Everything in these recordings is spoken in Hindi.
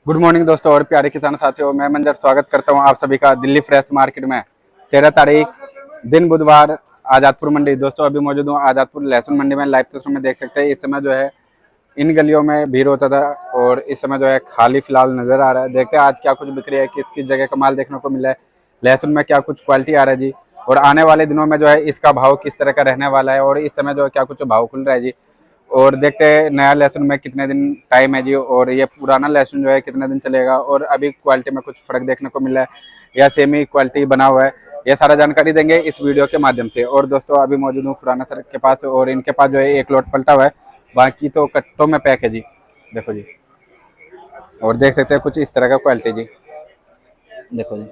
गुड मॉर्निंग दोस्तों और प्यारे किसान साथियों, मैं मंजर स्वागत करता हूं आप सभी का दिल्ली फ्रेश मार्केट में। 13 तारीख दिन बुधवार, आज़ादपुर मंडी। दोस्तों अभी मौजूद हूं आज़ादपुर लहसुन मंडी में। लाइव तस्वीर में देख सकते हैं इस समय जो है इन गलियों में भीड़ होता था और इस समय जो है खाली फिलहाल नजर आ रहा है। देखते हैं आज क्या कुछ बिक्री है, किस किस जगह का माल देखने को मिला है, लहसुन में क्या कुछ क्वालिटी आ रहा है जी, और आने वाले दिनों में जो है इसका भाव किस तरह का रहने वाला है और इस समय जो है क्या कुछ भाव खुल रहा है जी। और देखते हैं नया लहसुन में कितने दिन टाइम है जी, और ये पुराना लहसुन जो है कितने दिन चलेगा और अभी क्वालिटी में कुछ फर्क देखने को मिला है या सेम ही क्वालिटी बना हुआ है, ये सारा जानकारी देंगे इस वीडियो के माध्यम से। और दोस्तों अभी मौजूद हूँ खुराना सर के पास और इनके पास जो है एक लोट पलटा हुआ है, बाकी तो कट्टों में पैक है जी। देखो जी, और देख सकते हैं कुछ इस तरह का क्वालिटी जी, देखो जी।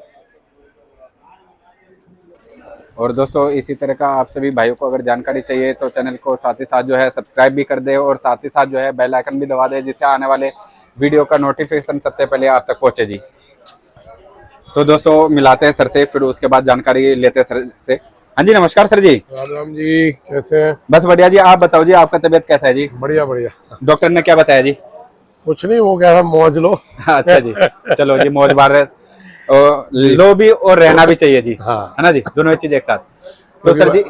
और दोस्तों इसी तरह का आप सभी भाइयों को अगर जानकारी चाहिए तो चैनल को साथ ही साथ जो है सब्सक्राइब भी कर दे और साथ ही साथ जो है बेल आइकन भी दबा दे, जिससे आने वाले वीडियो का नोटिफिकेशन सबसे पहले आप तक पहुंचे जी। तो दोस्तों मिलाते हैं सर से, फिर उसके बाद जानकारी लेते हैं सर से। हाँ जी, नमस्कार सर जी। राम राम जी, कैसे हैं? बस बढ़िया जी, आप बताओ जी, आपका तबीयत कैसा है जी? बढ़िया बढ़िया। डॉक्टर ने क्या बताया जी? कुछ नहीं, वो क्या है, मौज लो। अच्छा जी, चलो जी, मौज बार और लो भी और रहना भी चाहिए जी, हाँ है ना जी, दोनों चीज एक साथ। तो सर जी,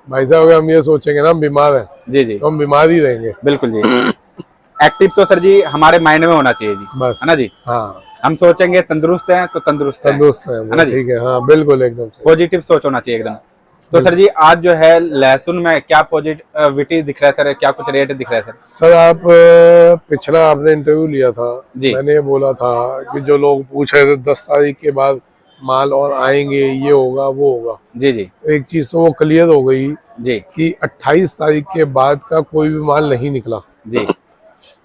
भाई साहब, हम ये सोचेंगे ना हम बीमार हैं जी जी, तो हम बीमार ही रहेंगे। बिल्कुल जी। एक्टिव तो सर जी हमारे माइंड में होना चाहिए जी, बस, है ना जी। हाँ, हम सोचेंगे तंदुरुस्त हैं तो तंदुरुस्त हैं, तंदुरुस्त है है ना जी। ठीक है, हाँ बिल्कुल एकदम से पॉजिटिव सोच होना चाहिए एकदम। तो सर जी आज जो है लहसुन में क्या पॉजिटिविटी दिख रहा है सर, क्या कुछ रेट दिख रहा है सर? सर। आप पिछला आपने इंटरव्यू लिया था जी। मैंने ये बोला था कि जो लोग पूछ रहे थे 10 तारीख के बाद माल और आएंगे, ये होगा वो होगा। जी जी तो एक चीज तो वो क्लियर हो गई जी कि 28 तारीख के बाद का कोई भी माल नहीं निकला। जी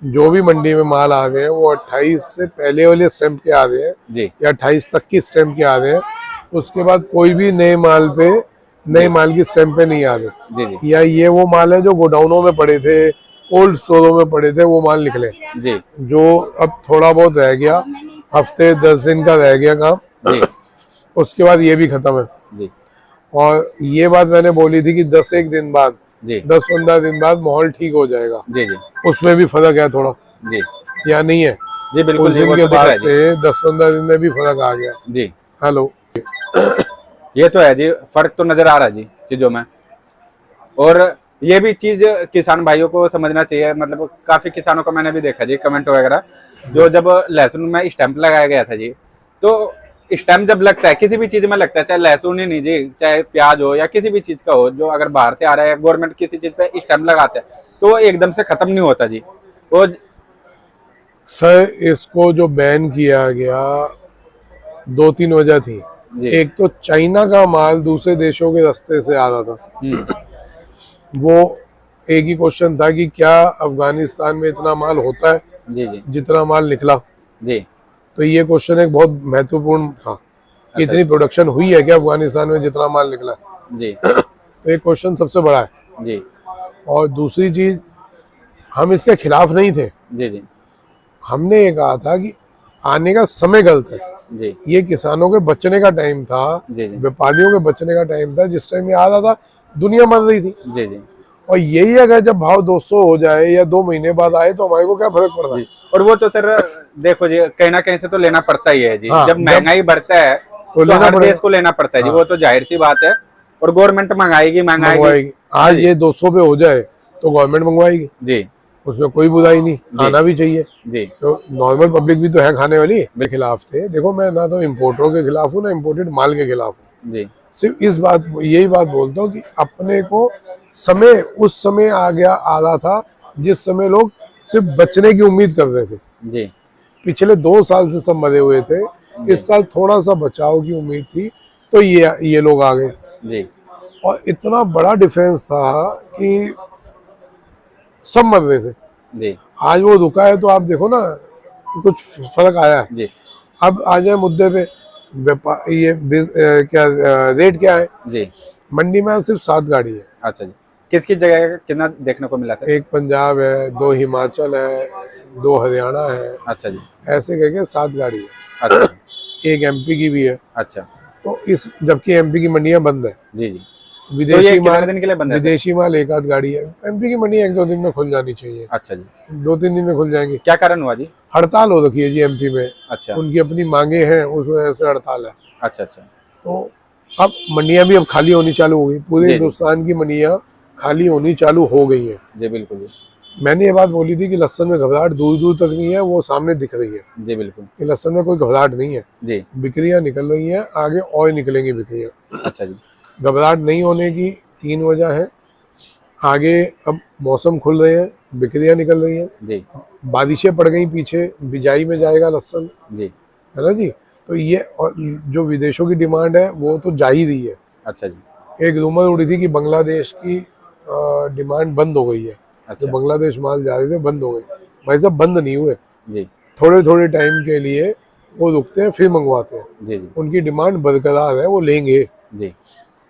जो भी मंडी में माल आ गए हैं वो 28 से पहले वाले स्टैंप के आ रहे हैं जी या 28 तक की स्टैंप के आ रहे हैं। उसके बाद कोई भी नए माल पे, नए माल की स्टैंप पे नहीं आ रहे। जी जी या ये वो माल है जो गोडाउनों में पड़े थे, कोल्ड स्टोरों में पड़े थे, वो माल निकले। जी जो अब थोड़ा बहुत रह गया, हफ्ते 10 दिन का रह गया काम, जी उसके बाद ये भी खत्म है। जी और ये बात मैंने बोली थी कि 10-1 दिन बाद, जी 10-15 दिन बाद माहौल ठीक हो जाएगा। जी जी उसमें भी फर्क है थोड़ा, जी या नहीं है? जी, बिल्कुल उस जी, दिन वो के तो दिख रहा बाद है जी। से 10-15 दिन में भी फर्क आ गया। जी, हेलो। ये तो है जी, फर्क तो नजर आ रहा है जी चीजों में। और ये भी चीज किसान भाइयों को समझना चाहिए, मतलब काफी किसानों को मैंने भी देखा जी कमेंट वगैरह, जो जब लहसुन में स्टैंप लगाया गया था जी, तो स्टैंप जब लगता है किसी भी चीज में लगता है, चाहे लहसुन ही नहीं जी, चाहे प्याज हो या किसी भी चीज का हो, जो अगर बाहर से आ रहा है गवर्नमेंट किसी चीज पे स्टैंप लगाते हैं तो वो एकदम से खत्म नहीं होता जी। वो सर, इसको जो बैन किया गया, 2-3 वजह थी। जी। एक तो चाइना का माल दूसरे देशों के रास्ते से आ रहा था। वो एक ही क्वेश्चन था कि क्या अफगानिस्तान में इतना माल होता है जी जी जितना माल निकला। जी तो ये क्वेश्चन एक बहुत महत्वपूर्ण था कि अच्छा इतनी प्रोडक्शन हुई है क्या अफगानिस्तान में जितना माल निकला। जी तो एक क्वेश्चन सबसे बड़ा है। जी और दूसरी चीज, हम इसके खिलाफ नहीं थे। जी जी हमने ये कहा था कि आने का समय गलत है। जी ये किसानों के बचने का टाइम था, जी जी व्यापारियों के बचने का टाइम था, जिस टाइम ये आ रहा था दुनिया मर रही थी। जी जी और यही अगर जब भाव 200 हो जाए या 2 महीने बाद आए तो हमारे को क्या फर्क पड़ रहा है? जी। और वो तो सर देखो जी, कहीं ना कहीं से तो लेना पड़ता ही है जी। हाँ, जब महंगाई बढ़ता है तो लेना हर पड़ेगा। देश को लेना पड़ता है जी, हाँ, वो तो जाहिर सी बात है। और गवर्नमेंट मंगाएगी मंगाएगी मंगवाएगी। आज ये 200 पे हो जाए तो गवर्नमेंट मंगवाएगी, जी उसमें कोई बुराई नहीं, आना भी चाहिए। जी तो नॉर्मल पब्लिक भी तो है खाने वाली। मेरे खिलाफ थे, देखो मैं ना तो इम्पोर्टरों के खिलाफ हूँ ना इम्पोर्टेड माल के खिलाफ हूँ। जी सिर्फ इस बात, यही बात बोलता हूँ कि अपने को समय उस समय आ गया, आ रहा था जिस समय लोग सिर्फ बचने की उम्मीद कर रहे थे। जी पिछले 2 साल से सब मरे हुए थे, इस साल थोड़ा सा बचाव की उम्मीद थी तो ये लोग आ गए। जी और इतना बड़ा डिफरेंस था कि सब मर रहे थे। जी आज वो रुका है तो आप देखो ना, कुछ फर्क आया है। जी अब आ जाए मुद्दे पे, व्यापार ये क्या रेट क्या है? जी मंडी में सिर्फ 7 गाड़ी है। अच्छा जी, किस किस जगह का कितना देखने को मिला था? एक पंजाब है, 2 हिमाचल है, 2 हरियाणा है, अच्छा जी, ऐसे करके 7 गाड़ी है। अच्छा जी, एक एमपी की भी है। अच्छा तो इस, जबकि एमपी की मंडियां बंद है, जी जी तो विदेशी ये कितने माल, दिन के लिए बंद है? विदेशी माल एक आध गाड़ी है। एमपी की मंडी 1-2 दिन में खुल जानी चाहिए, अच्छा जी, 2-3 दिन में खुल जाएंगी। क्या कारण हुआ जी? हड़ताल हो रखी है जी एमपी में, अच्छा उनकी अपनी मांगे हैं, उस वजह से हड़ताल है। अच्छा अच्छा तो अब मंडियां भी अब खाली होनी चालू हो गई, पूरे जी, जी। हिंदुस्तान की मंडियां खाली होनी चालू हो गई हैं। जी बिल्कुल जी, मैंने ये बात बोली थी कि लहसुन में घबराहट दूर दूर तक नहीं है, वो सामने दिख रही है जी बिल्कुल कि लहसुन में कोई घबराहट नहीं है। जी। बिक्रियां निकल रही हैं, आगे और निकलेंगी बिक्रियां। अच्छा जी, घबराहट नहीं होने की 3 वजह है। आगे अब मौसम खुल रहे हैं, बिक्रियां निकल रही हैं, जी बारिशें पड़ गई पीछे, बिजाई में जाएगा लहसुन, जी। है ना जी। तो ये और जो विदेशों की डिमांड है वो तो जा ही रही है। अच्छा जी, एक रूमर उड़ी थी कि बांग्लादेश की डिमांड बंद हो गई है, जो अच्छा बांग्लादेश माल जा रहे थे बंद हो गए। भाई साहब बंद नहीं हुए, जी थोड़े थोड़े टाइम के लिए वो रुकते हैं फिर मंगवाते हैं। जी जी उनकी डिमांड बरकरार है, वो लेंगे। जी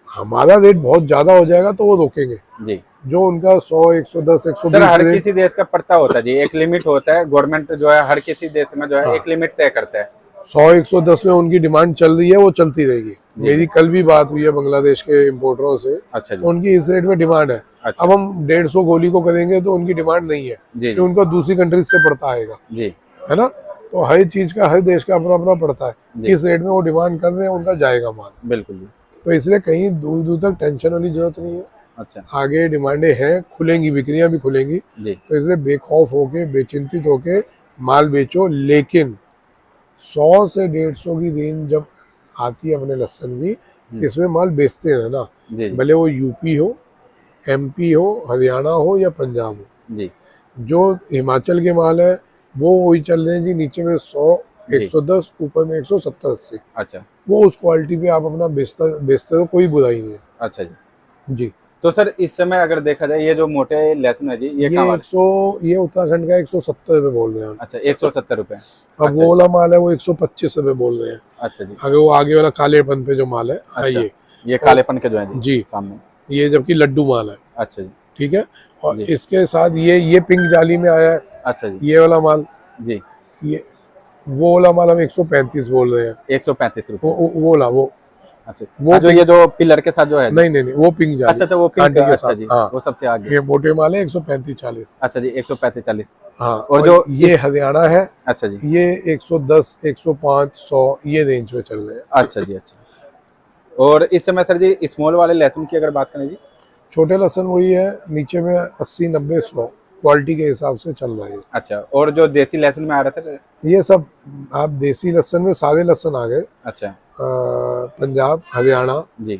हमारा रेट बहुत ज्यादा हो जाएगा तो वो रोकेंगे। जी। जो उनका 100, 110, सर 120 हर रेट, किसी देश का पड़ता होता है जी, एक लिमिट होता है, गवर्नमेंट जो है हर किसी देश में जो है हाँ। एक लिमिट तय करता है। 100, 110 में उनकी डिमांड चल रही है, वो चलती रहेगी। जी। मेरी कल भी बात हुई है बांग्लादेश के इम्पोर्टरों से, अच्छा जी, तो उनकी इस रेट में डिमांड है। अच्छा अब हम 150 गोली को करेंगे तो उनकी डिमांड नहीं है, जी कि उनका दूसरी कंट्री से पड़ता आएगा, जी है ना। तो हर चीज का, हर देश का अपना अपना पड़ता है। जी। इस रेट में वो डिमांड कर रहे हैं, उनका जाएगा माल। बिल्कुल जी। तो इसलिए कहीं दूर दूर तक टेंशन वाली जरूरत नहीं है। अच्छा आगे डिमांडें हैं, खुलेंगी, बिक्रियां भी खुलेंगी। जी तो इसलिए बेखौफ होके, बेचिंतित होके माल बेचो। लेकिन 100 से 150 की रेंज जब आती है अपने लहसुन की, इसमें माल बेचते हैं ना, जी जी भले वो यूपी हो, एमपी हो, हरियाणा हो या पंजाब हो। जी जो हिमाचल के माल है वो वही चल रहे हैं जी, नीचे में 100, जी। 110, ऊपर में 170, 80। अच्छा वो उस क्वालिटी पे आप अपना बेचते हो, कोई बुराई नहीं है अच्छा जी। जी। तो सर इस समय अगर देखा जाए ये जो मोटे लहसुन है जी, ये कहाँ वाले? 100, ये उत्तराखंड का 170 रुपये बोल रहे हैं। अच्छा 170 रुपए। अब अच्छा वो वाला माल है वो 125 रुपये बोल रहे हैं। अच्छा जी। अगर वो आगे वाला कालेपन पे जो माल है, अच्छा ये ये कालेपन के जो है जी, जी, सामने। ये जबकि लड्डू माल है, अच्छा जी ठीक है। और जी। इसके साथ ये पिंक जाली में आया है, अच्छा जी ये वाला माल, जी। ये वो वाला माल हम 135 बोल रहे हैं। 135 रुपए। वो वाला वो अच्छा वो हाँ, जो ये जो पिलर के साथ जो है जी? नहीं नहीं नहीं, वो पिंक जाली। अच्छा अच्छा वो पिंक, कांटे के अच्छा साथ, जी हाँ। वो सबसे आगे। ये मोटे माल है 135-40। अच्छा जी 135 40। हाँ, और जो ये हरियाणा है, अच्छा जी ये 110, 105, 100 ये रेंज में चल रहे हैं। अच्छा जी अच्छा। और इस समय सर जी स्मॉल वाले लहसुन की अगर बात करें जी? छोटे लहसुन वही है, नीचे में 80, 90, 100 क्वालिटी के हिसाब से चल रहा है। अच्छा और जो देसी लहसुन में आ रहा था? ये सब आप देसी लहसुन में सारे लहसुन आ गए। अच्छा पंजाब, हरियाणा, जी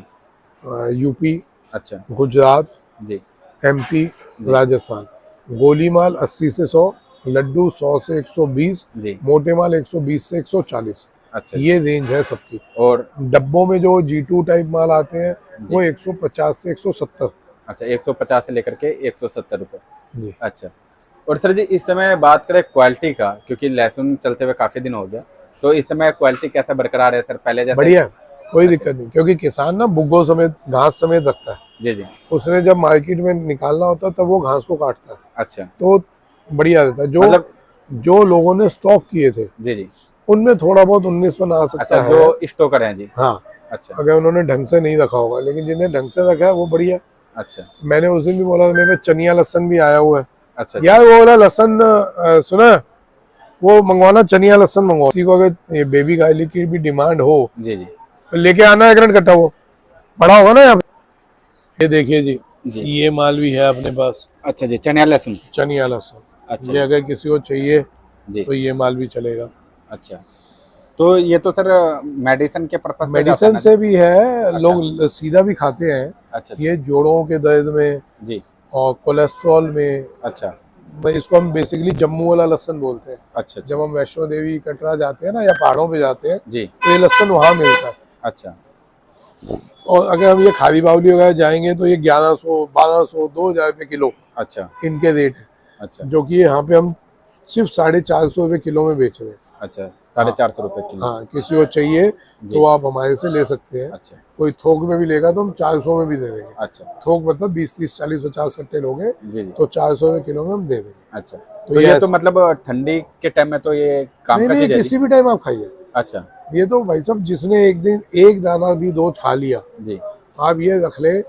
यूपी, अच्छा गुजरात, जी एमपी, राजस्थान। गोली माल 80 से 100, लड्डू 100 से 120, जी मोटे माल 120 से 140। अच्छा ये रेंज है सबकी। और डब्बों में जो G2 टाइप माल आते हैं जी। वो 150 से 170 अच्छा 150 से लेकर के 170 रुपए। जी। अच्छा और सर जी इस समय बात करें क्वालिटी का, क्योंकि लहसुन चलते हुए काफी दिन हो गया, तो इस समय क्वालिटी कैसा बरकरार है सर, पहले जैसे? बढ़िया, कोई दिक्कत नहीं, क्योंकि किसान ना बुग्गो समेत, घास समेत रखता है। जी जी उसने जब मार्केट में निकालना होता है तब वो घास को काटता है, अच्छा तो बढ़िया रहता है। जो मतलब जो लोगों ने स्टॉक किए थे जी जी उनमें थोड़ा बहुत 19 आ सकता अच्छा है। जो स्टोकर हैं जी? हाँ, अच्छा अगर उन्होंने ढंग से नहीं रखा होगा, लेकिन जिन्हें ढंग से रखा है वो बढ़िया। अच्छा मैंने उस दिन भी बोला था, मेरे पे चनिया लहसन भी आया हुआ है। अच्छा यार वो वाला लहसन सुना, वो मंगवाना, चनिया लहसन मंगवाओ। किसी को अगर ये बेबी गार्लिक की भी डिमांड हो जी जी तो लेके आना है, ग्रेड कटा वो पड़ा होगा ना यहाँ पे। ये देखिए जी, जी। ये माल भी है अपने पास, अच्छा जी चनिया लहसुन। चनिया लहसन। अच्छा ये अगर किसी को चाहिए जी तो ये माल भी चलेगा। अच्छा तो ये तो सर मेडिसिन के पर्पज से जाता है मेडिसिन ना से जी? भी है, अच्छा। लोग सीधा भी खाते हैं। अच्छा अच्छा ये जोड़ों के दर्द में जी और कोलेस्ट्रॉल में, अच्छा इसको हम बेसिकली जम्मू वाला लहसन बोलते हैं। अच्छा अच्छा जब हम वैष्णो देवी, कटरा जाते हैं ना, या पहाड़ों पे जाते हैं, जी तो ये लहसन वहाँ मिलता है। अच्छा और अगर हम ये खारी बावली वगैरह जाएंगे तो ये 1100, 1200, 2000 रुपये किलो अच्छा इनके रेट है। अच्छा जो कि यहाँ पे हम सिर्फ 450 रुपये किलो में बेच रहे हैं। अच्छा 450 रुपए किलो। हाँ, किसी को चाहिए जी। तो आप हमारे से ले सकते हैं। अच्छा कोई थोक में भी लेगा तो हम 400 में भी दे देंगे। अच्छा थोक मतलब 20, 30, 40, 50 कट्टे लोगे जी जी तो 400 रुपये किलो में हम दे देंगे। अच्छा तो तो ये ये तो मतलब ठंडी के टाइम में तो ये काम नहीं का नहीं, चीज है जी? किसी भी टाइम आप खाइए। अच्छा ये तो भाई साहब, जिसने एक दिन एक दाना भी दो खा लिया, जी आप ये रख ले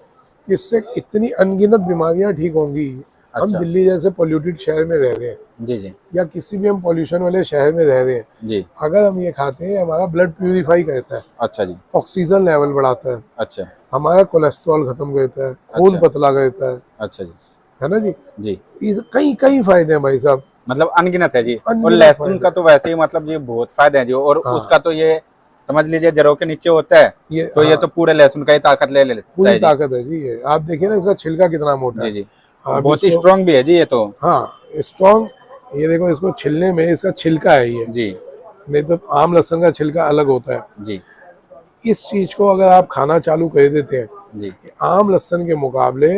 कि इससे इतनी अनगिनत बीमारियां ठीक होंगी। हम अच्छा। दिल्ली जैसे पोल्यूटेड शहर में रह रहे हैं जी जी या किसी भी हम पॉल्यूशन वाले शहर में रह रहे हैं, जी। अगर हम ये खाते हैं हमारा ब्लड प्यूरिफाई करता है, अच्छा जी। ऑक्सीजन लेवल बढ़ाता है, अच्छा हमारा कोलेस्ट्रॉल खत्म करता है, खून अच्छा। पतला करता अच्छा जी। है ना जी। जी, ये कई कई फायदे हैं भाई साहब, मतलब अनगिनत है जी। और अनगिनत लहसुन फायदे। का तो वैसे ही मतलब ये बहुत फायदे हैं जी। और हाँ। उसका तो ये समझ लीजिए जड़ों के नीचे होता है, ये तो ये हाँ, तो पूरे लहसुन का ही ताकत ले लेता पूरी है जी। ताकत है जी। ये आप देखिए ना, इसका छिलका कितना मोटा जी है। जी। आप बहुत ही इसको, स्ट्रांग भी है जी ये तो। हाँ स्ट्रॉन्ग, ये देखो इसको छिलने में इसका छिलका है ये, जी नहीं तो आम लहसुन का छिलका अलग होता है। जी इस चीज को अगर आप खाना चालू कर देते हैं, जी। आम लहसुन के मुकाबले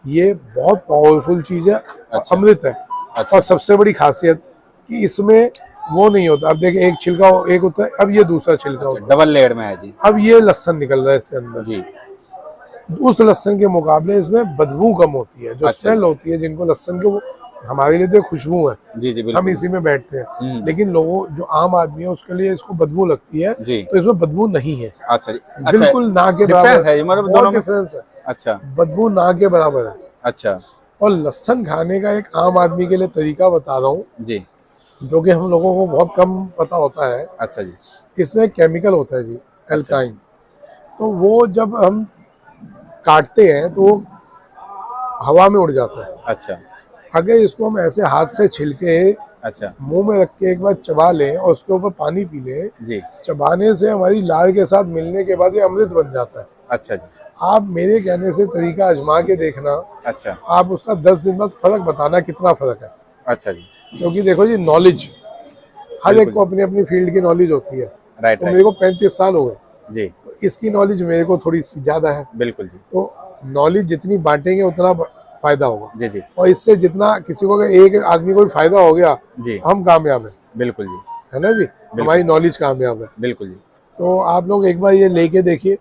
ये बहुत पावरफुल चीज है और अच्छा। अमृत है। अच्छा। और सबसे बड़ी खासियत कि इसमें वो नहीं होता, अब देखिए एक छिलका एक होता है, अब ये दूसरा छिलका अच्छा, होता है, डबल लेयर में है जी। अब ये लहसुन निकल रहा है इसके अंदर। जी। उस लहसुन के मुकाबले इसमें बदबू कम होती है, जो अच्छा स्मेल जी। होती है जिनको लहसुन के, वो हमारे लिए तो खुशबू है, जी जी हम बिल्कुल। इसी में बैठते हैं, लेकिन लोगों जो आम आदमी है उसके लिए इसको बदबू लगती है, जी। तो इसमें बदबू नहीं है, अच्छा जी। अच्छा, बिल्कुल ना के डिफरेंस बराबर, है ये मतलब बहुत दोनों में। डिफरेंस है, अच्छा। बदबू ना के बराबर है। अच्छा। और लहसुन खाने का एक आम आदमी के लिए तरीका बता रहा हूँ, जी। जो कि हम लोगों को बहुत कम पता होता है। अच्छा जी। इसमें एक केमिकल होता है जी, अच्छा। एल्काइन, तो वो जब हम काटते हैं तो वो हवा में उड़ जाता है। अच्छा। अगर इसको हम ऐसे हाथ से छिलके अच्छा। मुंह में रख के एक बार चबा लें और उसके ऊपर पानी पी लें, जी। चबाने से हमारी लार के साथ मिलने के बाद ये अमृत बन जाता है। अच्छा जी। आप मेरे कहने से तरीका आजमा के देखना, अच्छा। आप उसका 10 दिन बाद फर्क बताना कितना फर्क है। अच्छा जी। क्योंकि देखो जी, नॉलेज हर एक बिल्कुल को अपनी अपनी फील्ड की नॉलेज होती है। राइट तो राइट। मेरे को 35 साल हो गए, जी तो इसकी नॉलेज मेरे को थोड़ी सी ज्यादा है। बिल्कुल जी। तो नॉलेज जितनी बांटेंगे उतना फायदा होगा, जी जी। और इससे जितना किसी को अगर एक आदमी को भी फायदा हो गया, जी हम कामयाब है बिल्कुल जी। है ना जी, हमारी नॉलेज कामयाब है। बिल्कुल जी। तो आप लोग एक बार ये लेके देखिए,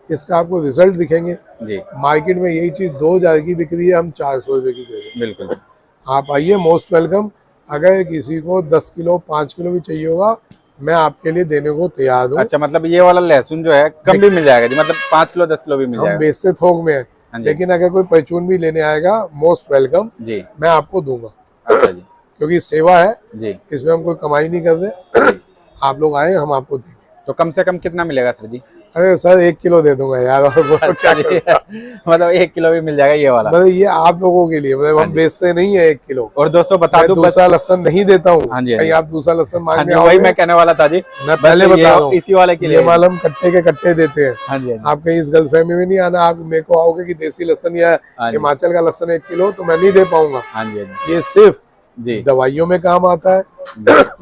इसका आपको रिजल्ट दिखेंगे। जी मार्केट में यही चीज 2000 की बिक रही है, हम 400 रुपए की दे रहे हैं। बिल्कुल जी। आप आइए, मोस्ट वेलकम। अगर किसी को 10 किलो 5 किलो भी चाहिए होगा, मैं आपके लिए देने को तैयार हूँ। अच्छा, मतलब ये वाला लहसुन जो है कम भी मिल जाएगा जी, मतलब 5 किलो 10 किलो भी मिल हम जाएगा। बेचते थोक में हैं, हाँ जी। लेकिन अगर कोई परचून भी लेने आएगा, मोस्ट वेलकम, जी। मैं आपको दूंगा, अच्छा जी। क्योंकि सेवा है, जी इसमें हम कोई कमाई नहीं कर रहे। जी। आप लोग आए, हम आपको देंगे। तो कम से कम कितना मिलेगा सर जी? अरे सर 1 किलो दे दूंगा यार, और वो अच्छा क्या जी। करूंगा? मतलब 1 किलो भी मिल जाएगा ये वाला। मतलब ये आप लोगों के लिए, मतलब हाँ हम जी। बेचते नहीं है 1 किलो। और दोस्तों बता मैं दूं बस। दूसरा लहसुन नहीं देता हूँ, हाँ जी हाँ कहीं जी। आप दूसरा लहसुन हाँ मांगने जी, वही आओगे, मैं कहने वाला था जी। मैं बस पहले बता रहा इसी वाले के हूँ, लिए ये माल हम कट्टे के कट्टे देते हैं। हाँ जी हाँ जी। आप कहीं इस गलतफहमी में नहीं आना, आप मेरे को आओगे कि देसी लहसुन या हाँ जी हिमाचल का लहसुन 1 किलो, तो मैं नहीं दे पाऊंगा। हाँ जी हाँ जी। ये सिर्फ जी दवाइयों में काम आता है,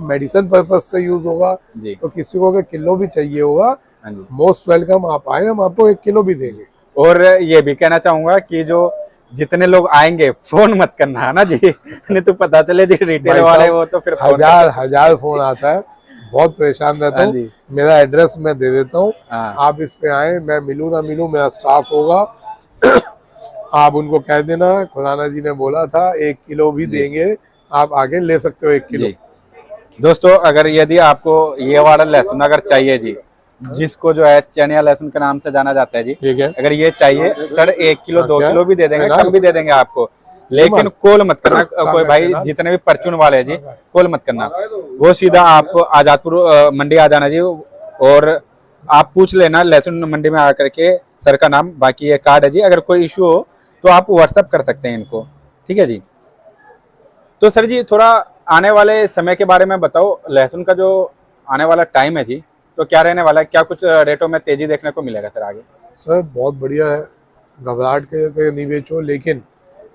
मेडिसिन पर्पज से यूज होगा। जी। तो किसी को अगर किलो भी चाहिए होगा, हाँ जी। मोस्ट वेलकम, आप आए, हम आपको 1 किलो भी देंगे। और ये भी कहना चाहूंगा कि जो जितने लोग आएंगे फोन मत करना है ना जी। नहीं तो पता चले जी रिटेल भाई वाले साहब, वो तो फिर फोन हजार फोन आता है, बहुत परेशान रहता हाँ हूँ। जी। मेरा एड्रेस मैं दे देता हूँ, हाँ आप इस पे आए, मैं मिलूँ ना मिलूँ, मेरा स्टाफ होगा। आप उनको कह देना खुराना जी ने बोला था 1 किलो भी जी। देंगे, आप आगे ले सकते हो 1 किलो। जी। दोस्तों अगर यदि आपको ये वाला लहसुन अगर चाहिए जी, जिसको जो है चनिया लहसुन के नाम से जाना जाता है जी, ठीक है, अगर ये चाहिए सर 1 किलो हाँ, 2 क्या? किलो भी दे देंगे, है ना? कम भी दे देंगे आपको, लेकिन कॉल मत करना कोई भाई, जितने भी परचून वाले हैं जी कॉल मत करना, वो सीधा आप आजादपुर मंडी आ जाना जी। और आप पूछ लेना लहसुन मंडी में आकर के सर का नाम, बाकी ये कार्ड है जी। अगर कोई इशू हो तो आप व्हाट्सअप कर सकते हैं इनको, ठीक है जी। तो सर जी थोड़ा आने वाले समय के बारे में बताओ, लहसुन का जो आने वाला टाइम है जी, तो क्या रहने वाला है? क्या कुछ रेटों में तेजी देखने को मिलेगा सर आगे? सर बहुत बढ़िया है, घबराहट के नहीं बेचो, लेकिन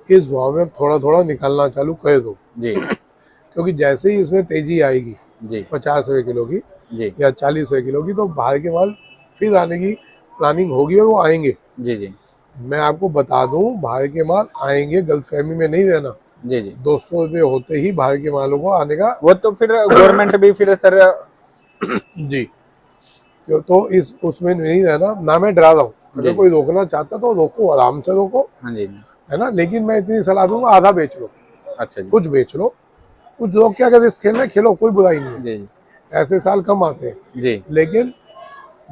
इस भाव में थोड़ा थोड़ा निकालना चालू कर दो, जी क्योंकि जैसे ही इसमें तेजी आएगी जी 50 रुपए किलो की जी या 40 रुपए किलो की, तो बाहर के माल फिर आने की प्लानिंग होगी और वो आएंगे। जी जी मैं आपको बता दूं, बाहर के माल आएंगे, गलतफहमी में नहीं रहना। जी जी। 200 रुपये होते ही बाहर के मालों को आने का। वो तो फिर गवर्नमेंट भी फिर सर जी, तो इस उसमें नहीं रहना ना, मैं डरा रहा हूँ। अगर जी। कोई रोकना चाहता तो रोको, आराम से रोको, हाँ जी है ना। लेकिन मैं इतनी सलाह दूंगा, आधा बेच लो, अच्छा जी कुछ बेच लो, कुछ लोग क्या कहते, खेलना खेलो, कोई बुराई नहीं है, जी जी ऐसे साल कम आते हैं। जी लेकिन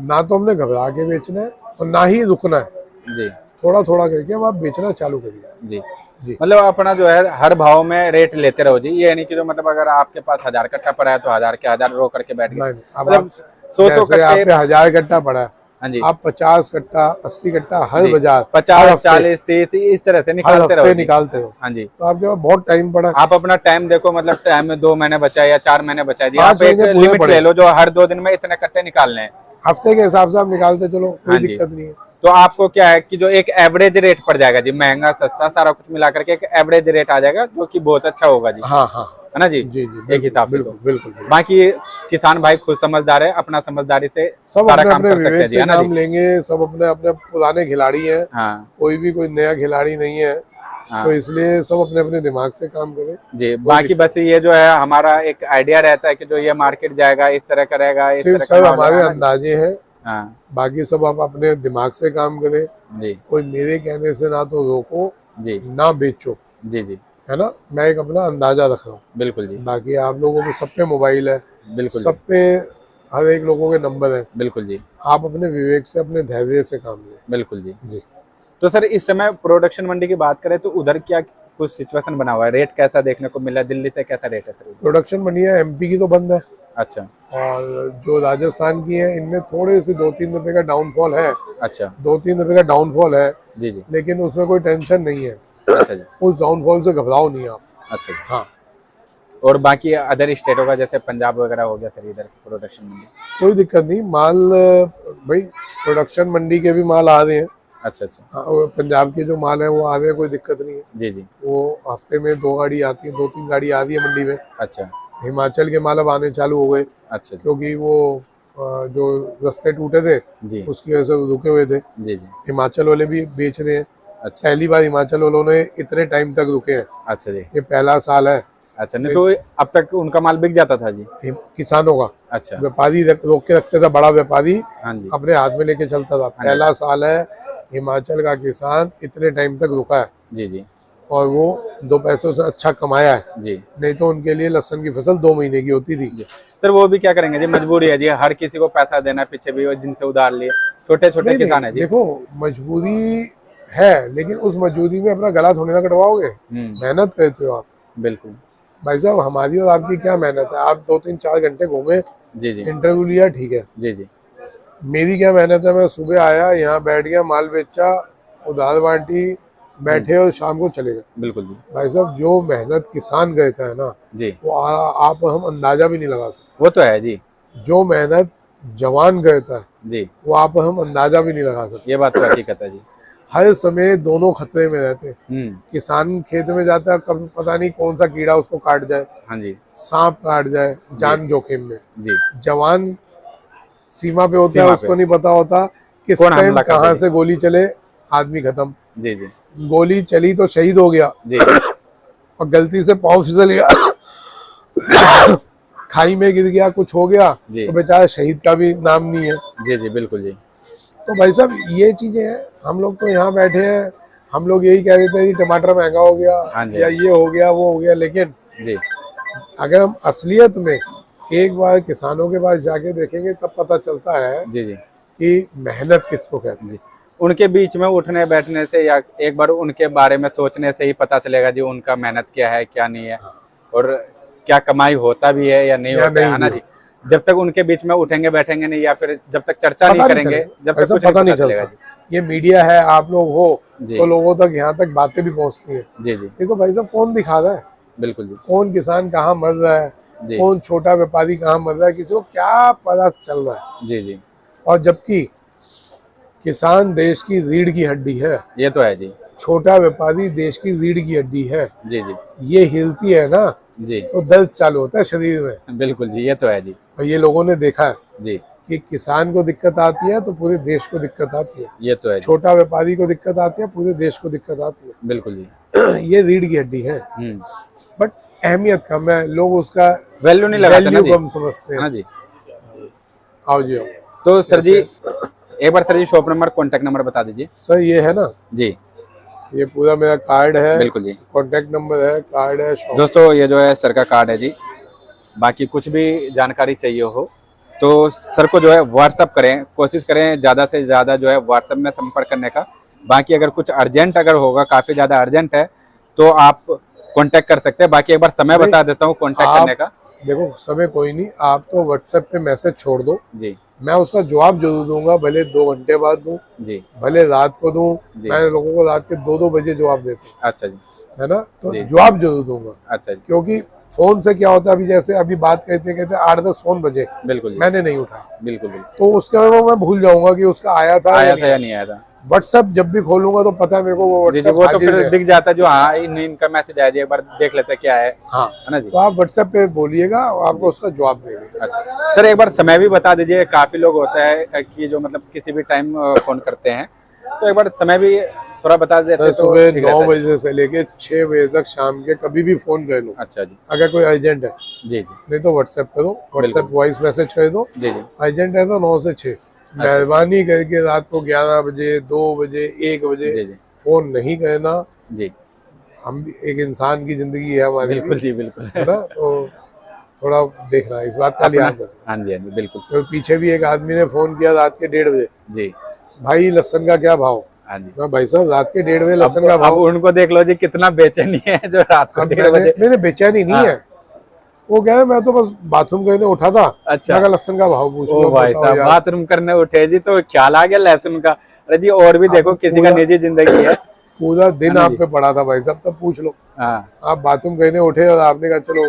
ना तो हमने घबरा के बेचना है और ना ही रुकना है, जी। थोड़ा थोड़ा करके अब आप बेचना चालू करिए। जी जी। मतलब अपना जो है हर भाव में रेट लेते रहो जी, ये नहीं कि जो मतलब अगर आपके पास 1000 कट्टा पड़ा है तो 1000 के 1000 रो करके बैठ गए, नहीं नहीं, अब मतलब आप 100 जैसे कट्टे। आप पे 1000 कट्टा पड़ा है, हाँ जी आप 50 कट्टा 80 कट्टा हर जी, बाजार हर 50 हफ्ते 40 30 इस तरह से हर निकालते रहो हफ्ते जी। निकालते हो, हाँ जी, तो आपके पास बहुत टाइम पड़ा है। आप अपना टाइम देखो, मतलब टाइम में 2 महीने बचा है या 4 महीने बचा है जी, 5 आप एक महीने पूरे लिमिट पड़े ले हैं। लो जो हर 2 दिन में इतने कट्टे निकालने हैं। हफ्ते के हिसाब से आप निकालते चलो, कोई हाँ जी, दिक्कत नहीं है। तो आपको क्या है कि जो एक एवरेज रेट पड़ जाएगा जी, महंगा सस्ता सारा कुछ मिला करके एक एवरेज रेट आ जाएगा जो कि बहुत अच्छा होगा जी, हाँ हाँ है ना जी, जी जी, एक बिल्कुल हिसाब से। तो बिल्कुल बिल्कुल बिल्कुल। बाकी किसान भाई खुद समझदार है, अपना समझदारी से सब सारा अपने काम अपने कर सकते विवेक हैं जी, से है ना जी। काम लेंगे, सब अपने अपने पुराने खिलाड़ी हैं, हाँ कोई नया खिलाड़ी नहीं है, हाँ तो इसलिए सब अपने अपने दिमाग से काम करें। जी, कोई बाकी दिक्कत बस ये जो है हमारा एक आइडिया रहता है कि जो ये मार्केट जाएगा इस तरह करेगा, इस सिर्फ तरह का सब माहौल हमारे है ना जी। अंदाजे हैं, हाँ बाकी सब आप अपने दिमाग से काम करें। जी कोई मेरे कहने से ना तो रोको जी ना बेचो, जी जी, है ना। मैं एक अपना अंदाजा रख रहा हूँ, बिल्कुल जी, बाकी आप लोगों पे सब पे मोबाइल है, बिल्कुल जी, सब पे हर एक लोगों के नंबर है। बिल्कुल जी, आप अपने विवेक से अपने धैर्य से काम लें। बिल्कुल जी। जी। तो सर इस समय प्रोडक्शन मंडी की बात करें तो उधर क्या कुछ सिचुएशन बना हुआ है, रेट कैसा देखने को मिला, दिल्ली से कैसा रेट है सर उधर? प्रोडक्शन मंडियाँ एमपी की तो बंद है, अच्छा और जो राजस्थान की है इनमें थोड़े से 2-3 रुपए का डाउनफॉल है, अच्छा 2-3 रुपए का डाउनफॉल है, जी जी, लेकिन उसमें कोई टेंशन नहीं है। अच्छा जी, उस डाउनफॉल से घबराओ नहीं आप। अच्छा जी। हाँ, और बाकी अदर स्टेटों का जैसे पंजाब वगैरह हो गया सर इधर प्रोडक्शन मंडी? कोई दिक्कत नहीं, माल भाई प्रोडक्शन मंडी के भी माल आ रहे हैं। अच्छा अच्छा हाँ, और पंजाब के जो माल है वो आ रहे हैं, कोई दिक्कत नहीं है। जी जी, वो हफ्ते में 2 गाड़ी आती है, 2-3 गाड़ी आ रही है मंडी में। अच्छा हिमाचल के माल अब आने चालू हो गए, अच्छा जी क्योंकि वो जो रास्ते टूटे थे जी उसकी वजह से रुके हुए थे। जी जी, हिमाचल वाले भी बेच रहे हैं। अच्छा पहली बार हिमाचल वालों ने इतने टाइम तक रुके हैं, अच्छा जी, ये पहला साल है। अच्छा नहीं तो अब तक उनका माल बिक जाता था जी? किसानों का, अच्छा व्यापारी रोक के रखते था, बड़ा व्यापारी हाँ जी अपने हाथ में लेके चलता था। पहला साल है हिमाचल का किसान इतने टाइम तक रुका है, जी जी और वो 2 पैसों से अच्छा कमाया है। जी नहीं तो उनके लिए लहसुन की फसल 2 महीने की होती थी। जी। सर वो भी क्या करेंगे जी, मजबूरी है जी, हर किसी को पैसा देना है, पीछे भी वो जिनसे उधार लिए छोटे छोटे नहीं किसान नहीं, है जी। देखो मजबूरी है, लेकिन उस मजबूरी में अपना गला थोड़ी ना कटवाओगे। मेहनत करते हो आप। बिल्कुल भाई साहब, हमारी और आपकी क्या मेहनत है, आप 2-3-4 घंटे घूमे, जी जी इंटरव्यू लिया, ठीक है। जी जी मेरी क्या मेहनत है, मैं सुबह आया, यहाँ बैठ गया, माल बेचा, उधार बांटी, बैठे और शाम को चले गए। बिल्कुल जी भाई साहब, जो मेहनत किसान करता है ना, जी, वो आप हम अंदाजा भी नहीं लगा सकते। वो तो है जी जो मेहनत जवान करता है जी, वो आप हम अंदाजा भी नहीं लगा सकते। ये बात तो हकीकत है जी। हर समय दोनों खतरे में रहते हैं। हम्म, किसान खेत में जाता है, कब पता नहीं कौन सा कीड़ा उसको काट जाए, हाँ जी सांप काट जाए, जान जोखिम में। जी, जवान सीमा पे होता है, सीमा उसको पे नहीं पता होता किस कौन टाइम हमला कर कहाँ दे से गोली चले, आदमी खत्म। जी जी गोली चली तो शहीद हो गया, जी और गलती से पाँव फिसल गया, खाई में गिर गया, कुछ हो गया, जी तो बेचारा शहीद का भी नाम नहीं है। जी जी, बिल्कुल जी तो भाई साहब, ये चीजें हैं। हम लोग तो यहाँ बैठे हैं, हम लोग यही कह देते हैं कि टमाटर महंगा हो गया, हाँ जी या ये हो गया, वो हो गया, लेकिन जी अगर हम असलियत में एक बार किसानों के पास जाके देखेंगे, तब पता चलता है जी जी कि मेहनत किसको कहते हैं। जी, उनके बीच में उठने बैठने से या एक बार उनके बारे में सोचने से ही पता चलेगा जी उनका मेहनत क्या है क्या नहीं है, और क्या कमाई होता भी है या नहीं या होता है ना भी जी। जब तक उनके बीच में उठेंगे बैठेंगे नहीं, या फिर जब तक चर्चा नहीं पता करेंगे, चलेगा। जब तक ऐसा कुछ पता नहीं चलेगा चलता। ये मीडिया है, आप लोग हो जी तो लोगों तक यहाँ तक बातें भी पहुँचती हैं। जी जी, ये तो भाई साहब कौन दिखा रहा है, बिल्कुल जी कौन किसान कहाँ मर रहा है, जी कौन छोटा व्यापारी कहाँ मर रहा है, किसी को क्या पता चल रहा है। जी जी, और जबकि किसान देश की रीढ़ की हड्डी है, ये तो है जी छोटा व्यापारी देश की रीढ़ की हड्डी है। जी जी ये हिलती है ना, जी, तो दर्द चालू होता है शरीर में। बिल्कुल जी, ये तो है जी और ये लोगों ने देखा है जी, कि किसान को दिक्कत आती है तो पूरे देश को दिक्कत आती है, ये तो है जी, छोटा व्यापारी को दिक्कत आती है, पूरे देश को दिक्कत आती बिल्कुल जी। है। ये रीढ़ की हड्डी है, बट अहमियत कम है, लोग उसका वैल्यू नहीं लगाते ना वैल्यू जी, कम समझते है ना हैं। जी। आओ जी आओ। तो सर जी एक बार सर जी शॉप नंबर कॉन्टैक्ट नंबर बता दीजिए। सर ये है ना, जी ये पूरा मेरा कार्ड है, बिल्कुल जी, कॉन्टेक्ट नंबर है, कार्ड है, शॉप। दोस्तों ये जो है सर का कार्ड है जी। बाकी कुछ भी जानकारी चाहिए हो तो सर को जो है व्हाट्सअप करें, कोशिश करें ज़्यादा से ज़्यादा जो है व्हाट्सअप में संपर्क करने का, बाकी अगर कुछ अर्जेंट अगर होगा, काफ़ी ज़्यादा अर्जेंट है, तो आप कांटेक्ट कर सकते हैं। बाकी एक बार समय नहीं, बता देता हूँ कांटेक्ट आप करने का। देखो समय कोई नहीं, आप तो व्हाट्सएप पे मैसेज छोड़ दो, जी मैं उसका जवाब जरूर दूंगा, भले 2 घंटे बाद दूं, जी। भले रात को दूं। जी। मैं लोगों को रात के 2-2 बजे जवाब देता हूँ, अच्छा जी। है ना, तो जी। जवाब जरूर दूंगा। अच्छा जी। क्योंकि फोन से क्या होता है, अभी जैसे अभी बात कहते कहते 8-10 फोन बजे, बिल्कुल जी। मैंने नहीं उठाया, बिल्कुल बिल्कुल। तो उसके बाद मैं भूल जाऊंगा कि उसका आया था या आया नहीं था या आया। नहीं आया था। व्हाट्सएप जब भी खोलूंगा तो पता है मेरे को, वो जी जी, व्हाट्सएप वो तो हाजिर फिर है। दिख जाता है जो हाँ इनका मैसेज आया जी, एक बार देख लेते हैं क्या है हाँ, है ना जी। तो आप व्हाट्सएप पे बोलिएगा, आपको उसका जवाब देंगे। अच्छा सर, एक बार समय भी बता दीजिए। काफी लोग होता है कि जो मतलब किसी भी टाइम फोन करते हैं, तो एक बार समय भी थोड़ा बता देते सर तो सुबह ठीक 9 रहता है। बजे से लेके 6 बजे तक शाम के कभी भी फोन कर लो, अच्छा जी। अगर कोई अर्जेंट है। जी जी। नहीं तो व्हाट्सएप पे दो, व्हाट्सएप बिल्कुल। वॉइस मैसेज कर दो। जी जी। अर्जेंट है तो 9 से 6, मेहरबानी करके रात को 11 बजे, 2 बजे, 1 बजे जी जी। फोन नहीं करना। जी हम भी एक इंसान की जिंदगी है हमारी भी, बिल्कुल जी बिल्कुल। है ना, तो थोड़ा देखना, इस बात का अपना लिहाज रखना। हाँ जी हाँ जी बिल्कुल। तो पीछे भी एक आदमी ने फोन किया रात के 1:30 बजे, जी भाई लहसन का क्या भाव। हाँ जी। मैं, भाई साहब रात के 1:30 बजे लहसन का अब भाव। उनको देख लो जी, कितना बेचैनी है जो रात को अब 1:30 बजे। मैंने बेचैनी नहीं हाँ। है, वो कह रहे मैं तो बस बाथरूम करने उठा था, अच्छा। मैं कहा लहसन का भाव पूछ ओ लो, भाई बताओ साहब, यार। बाथरूम करने उठे जी तो ख्याल आ गया लहसुन का। अरे जी, और भी देखो किसी का निजी जिंदगी है। पूरा दिन ना आप जी? पे पड़ा था भाई साहब, तब पूछ लो। हाँ, आप बाथरूम करने उठे और आपने कहा चलो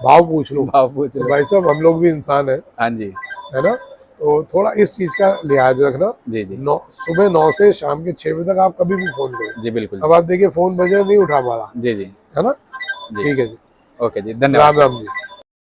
भाव पूछ लो, भाव पूछ तो लो। भाई साहब हम लोग भी इंसान है हाँ जी। ना, तो थोड़ा इस चीज का लिहाज रखना। जी जी। सुबह 9 से शाम के 6 बजे तक आप कभी भी फोन करो। जी बिल्कुल। अब आप देखिए फोन बजे नहीं उठा पा रहा, जी जी। है ना। जी ठीक है जी, ओके जी, धन्यवाद। राम राम जी।